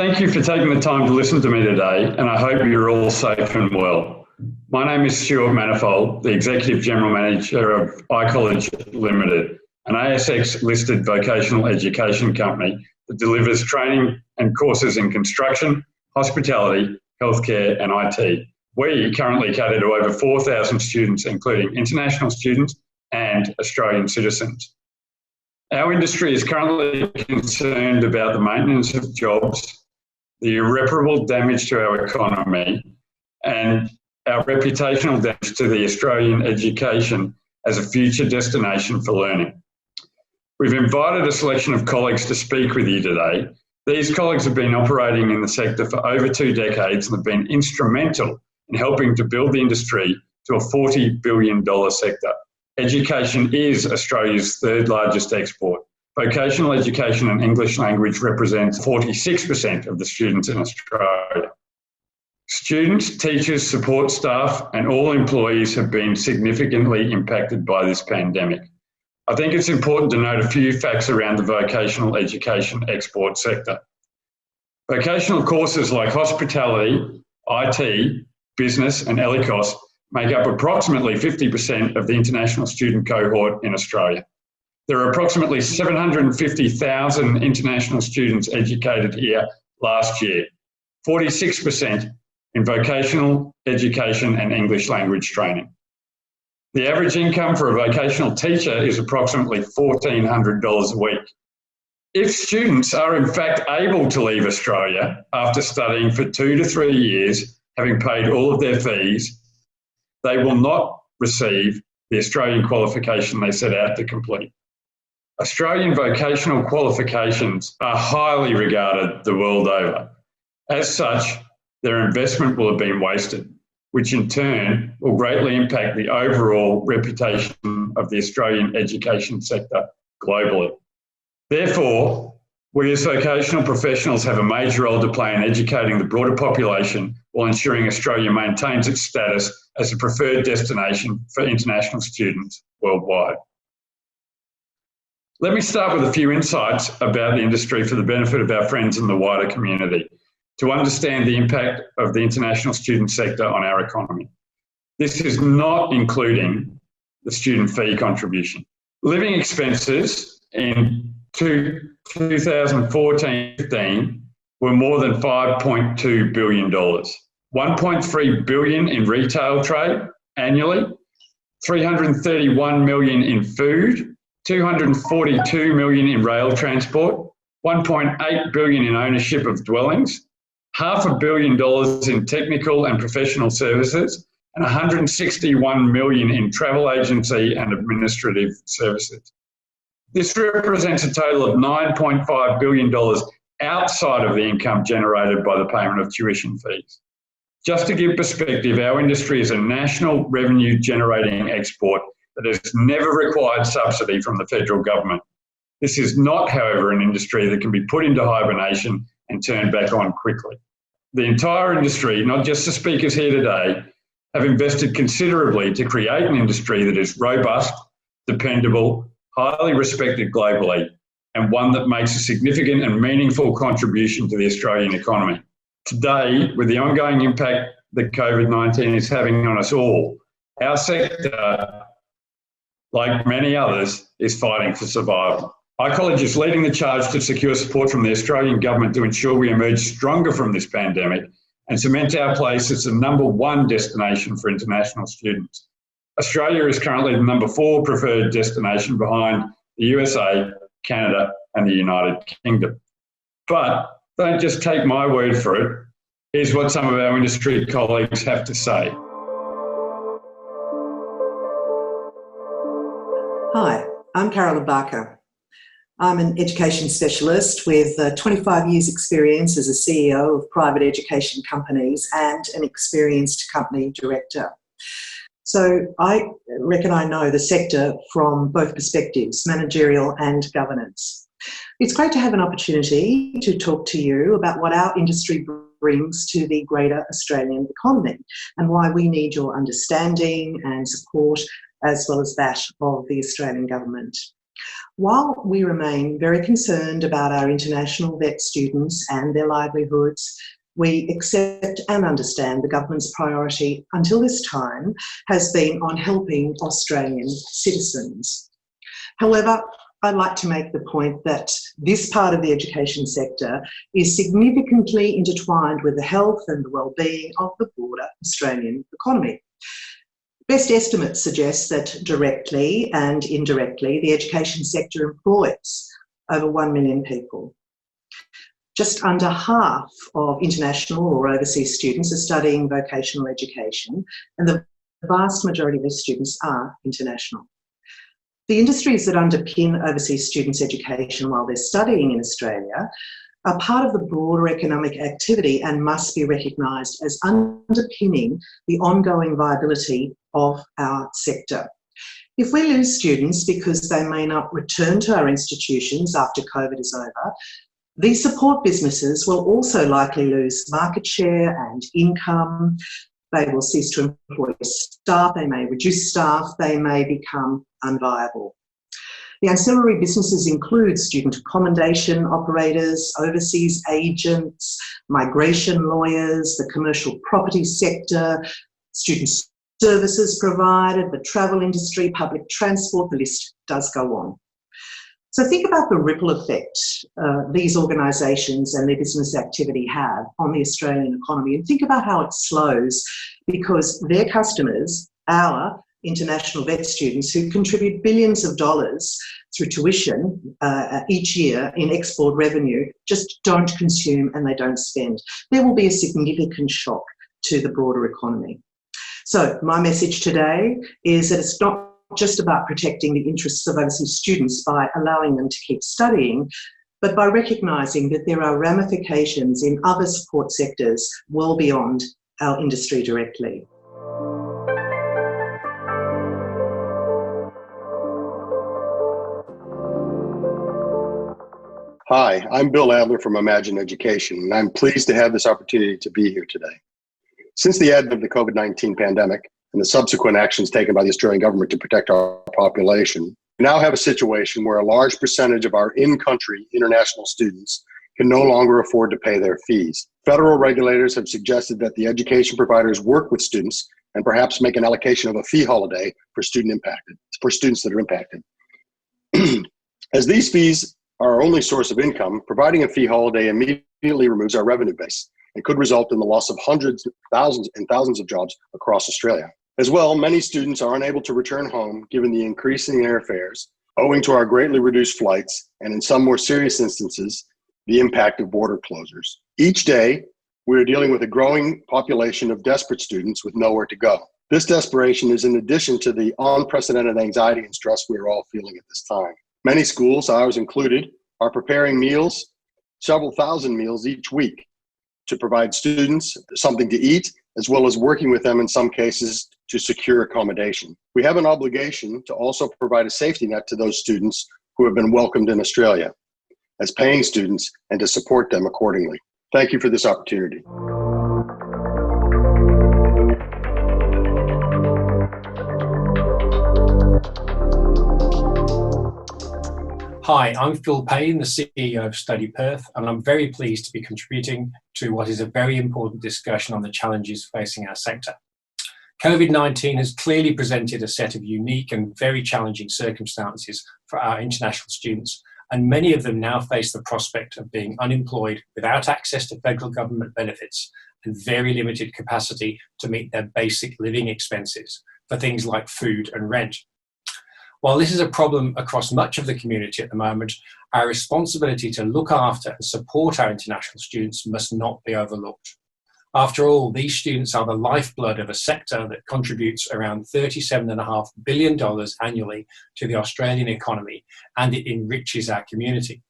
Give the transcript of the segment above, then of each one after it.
Thank you for taking the time to listen to me today, and I hope you're all safe and well. My name is Stuart Manifold, the Executive General Manager of iCollege Limited, an ASX-listed vocational education company that delivers training and courses in construction, hospitality, healthcare and IT. We currently cater to over 4,000 students, including international students and Australian citizens. Our industry is currently concerned about the maintenance of jobs, the irreparable damage to our economy, and our reputational damage to the Australian education as a future destination for learning. We've invited a selection of colleagues to speak with you today. These colleagues have been operating in the sector for over 2 decades and have been instrumental in helping to build the industry to a $40 billion sector. Education is Australia's third largest export. Vocational education and English language represents 46% of the students in Australia. Students, teachers, support staff and all employees have been significantly impacted by this pandemic. I think it's important to note a few facts around the vocational education export sector. Vocational courses like hospitality, IT, business and ELICOS make up approximately 50% of the international student cohort in Australia. There are approximately 750,000 international students educated here last year, 46% in vocational education and English language training. The average income for a vocational teacher is approximately $1,400 a week. If students are in fact able to leave Australia after studying for 2 to 3 years, having paid all of their fees, they will not receive the Australian qualification they set out to complete. Australian vocational qualifications are highly regarded the world over. As such, their investment will have been wasted, which in turn will greatly impact the overall reputation of the Australian education sector globally. Therefore, we as vocational professionals have a major role to play in educating the broader population while ensuring Australia maintains its status as a preferred destination for international students worldwide. Let me start with a few insights about the industry for the benefit of our friends in the wider community to understand the impact of the international student sector on our economy. This is not including the student fee contribution. Living expenses in 2014-15 were more than $5.2 billion, $1.3 billion in retail trade annually, $331 million in food, $242 million in rail transport, $1.8 billion in ownership of dwellings, $500 million in technical and professional services, and $161 million in travel agency and administrative services. This represents a total of $9.5 billion outside of the income generated by the payment of tuition fees. Just to give perspective, our industry is a national revenue generating export that has never required subsidy from the federal government. This is not, however, an industry that can be put into hibernation and turned back on quickly. The entire industry, not just the speakers here today, have invested considerably to create an industry that is robust, dependable, highly respected globally, and one that makes a significant and meaningful contribution to the Australian economy. Today, with the ongoing impact that COVID-19 is having on us all, our sector, like many others, is fighting for survival. iCollege is leading the charge to secure support from the Australian government to ensure we emerge stronger from this pandemic and cement our place as the #1 destination for international students. Australia is currently the #4 preferred destination behind the USA, Canada and the United Kingdom. But don't just take my word for it. Here's what some of our industry colleagues have to say. Hi, I'm Carolyn Barker. I'm an education specialist with 25 years experience as a CEO of private education companies and an experienced company director. So I reckon I know the sector from both perspectives, managerial and governance. It's great to have an opportunity to talk to you about what our industry brings to the greater Australian economy and why we need your understanding and support as well as that of the Australian government. While we remain very concerned about our international vet students and their livelihoods, we accept and understand the government's priority until this time has been on helping Australian citizens. However, I'd like to make the point that this part of the education sector is significantly intertwined with the health and the well-being of the broader Australian economy. Best estimates suggest that directly and indirectly, the education sector employs over 1 million people. Just under half of international or overseas students are studying vocational education, and the vast majority of these students are international. The industries that underpin overseas students' education while they're studying in Australia are part of the broader economic activity and must be recognised as underpinning the ongoing viability of our sector. If we lose students because they may not return to our institutions after COVID is over, these support businesses will also likely lose market share and income. They will cease to employ staff, they may reduce staff, they may become unviable. The ancillary businesses include student accommodation operators, overseas agents, migration lawyers, the commercial property sector, student services provided, the travel industry, public transport, the list does go on. So think about the ripple effect these organisations and their business activity have on the Australian economy, and think about how it slows because their customers, our international vet students who contribute billions of dollars through tuition each year in export revenue, just don't consume and they don't spend. There will be a significant shock to the broader economy. So my message today is that it's not just about protecting the interests of overseas students by allowing them to keep studying, but by recognising that there are ramifications in other support sectors well beyond our industry directly. Hi, I'm Bill Adler from Imagine Education, and I'm pleased to have this opportunity to be here today. Since the advent of the COVID-19 pandemic and the subsequent actions taken by the Australian government to protect our population, we now have a situation where a large percentage of our in-country international students can no longer afford to pay their fees. Federal regulators have suggested that the education providers work with students and perhaps make an allocation of a fee holiday for students that are impacted. As these fees are our only source of income, providing a fee holiday immediately removes our revenue base and could result in the loss of hundreds, thousands, and thousands of jobs across Australia. As well, many students are unable to return home given the increasing airfares, owing to our greatly reduced flights, and in some more serious instances, the impact of border closures. Each day, we are dealing with a growing population of desperate students with nowhere to go. This desperation is in addition to the unprecedented anxiety and stress we are all feeling at this time. Many schools, ours included, are preparing meals, several thousand meals each week, to provide students something to eat, as well as working with them in some cases to secure accommodation. We have an obligation to also provide a safety net to those students who have been welcomed in Australia as paying students and to support them accordingly. Thank you for this opportunity. Hi, I'm Phil Payne, the CEO of StudyPerth, and I'm very pleased to be contributing to what is a very important discussion on the challenges facing our sector. COVID-19 has clearly presented a set of unique and very challenging circumstances for our international students, and many of them now face the prospect of being unemployed without access to federal government benefits and very limited capacity to meet their basic living expenses for things like food and rent. While this is a problem across much of the community at the moment, our responsibility to look after and support our international students must not be overlooked. After all, these students are the lifeblood of a sector that contributes around $37.5 billion annually to the Australian economy, and it enriches our community.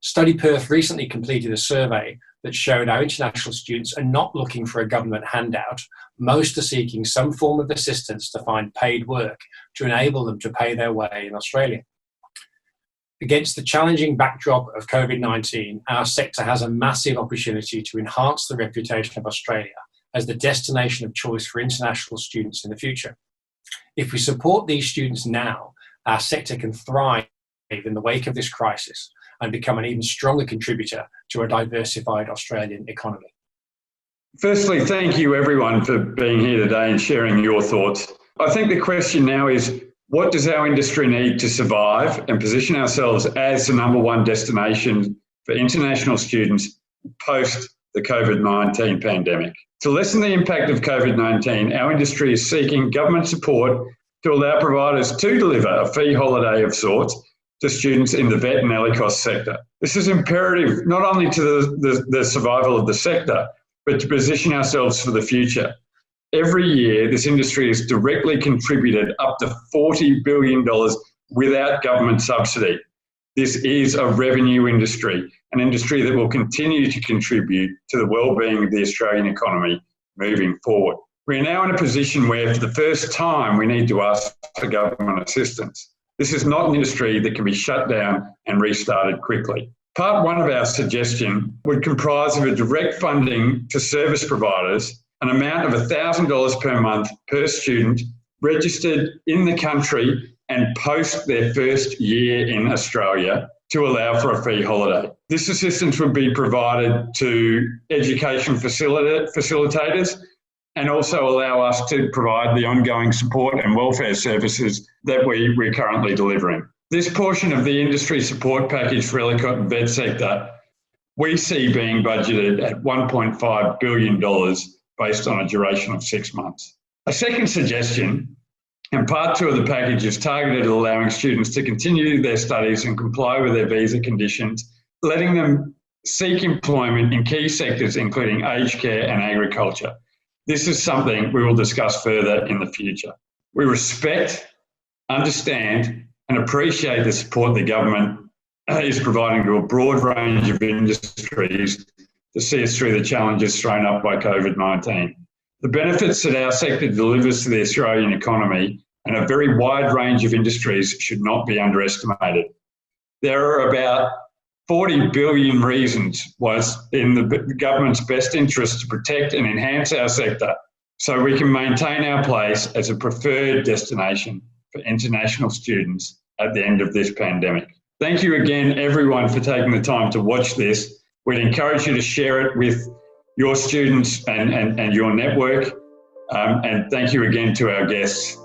StudyPerth recently completed a survey that showed our international students are not looking for a government handout. Most are seeking some form of assistance to find paid work to enable them to pay their way in Australia. Against the challenging backdrop of COVID-19, our sector has a massive opportunity to enhance the reputation of Australia as the destination of choice for international students in the future. If we support these students now, our sector can thrive in the wake of this crisis and become an even stronger contributor to a diversified Australian economy? Firstly, thank you everyone for being here today and sharing your thoughts. I think the question now is, what does our industry need to survive and position ourselves as the #1 destination for international students post the COVID-19 pandemic? To lessen the impact of COVID-19, our industry is seeking government support to allow providers to deliver a fee holiday of sorts to students in the vet and ELICOS sector. This is imperative not only to the survival of the sector, but to position ourselves for the future. Every year, this industry has directly contributed up to $40 billion without government subsidy. This is a revenue industry, an industry that will continue to contribute to the well-being of the Australian economy moving forward. We are now in a position where, for the first time, we need to ask for government assistance. This is not an industry that can be shut down and restarted quickly. Part 1 of our suggestion would comprise of a direct funding to service providers, an amount of $1,000 per month per student registered in the country and post their first year in Australia, to allow for a fee holiday. This assistance would be provided to education facilitators and also allow us to provide the ongoing support and welfare services that we're currently delivering. This portion of the industry support package for ELICOT and vet sector, we see being budgeted at $1.5 billion based on a duration of 6 months. A second suggestion, and part 2 of the package, is targeted at allowing students to continue their studies and comply with their visa conditions, letting them seek employment in key sectors including aged care and agriculture. This is something we will discuss further in the future. We respect, understand, and appreciate the support the government is providing to a broad range of industries to see us through the challenges thrown up by COVID-19. The benefits that our sector delivers to the Australian economy and a very wide range of industries should not be underestimated. There are about 40 billion reasons why it's in the government's best interest to protect and enhance our sector so we can maintain our place as a preferred destination for international students at the end of this pandemic. Thank you again, everyone, for taking the time to watch this. We'd encourage you to share it with your students and your network. And thank you again to our guests.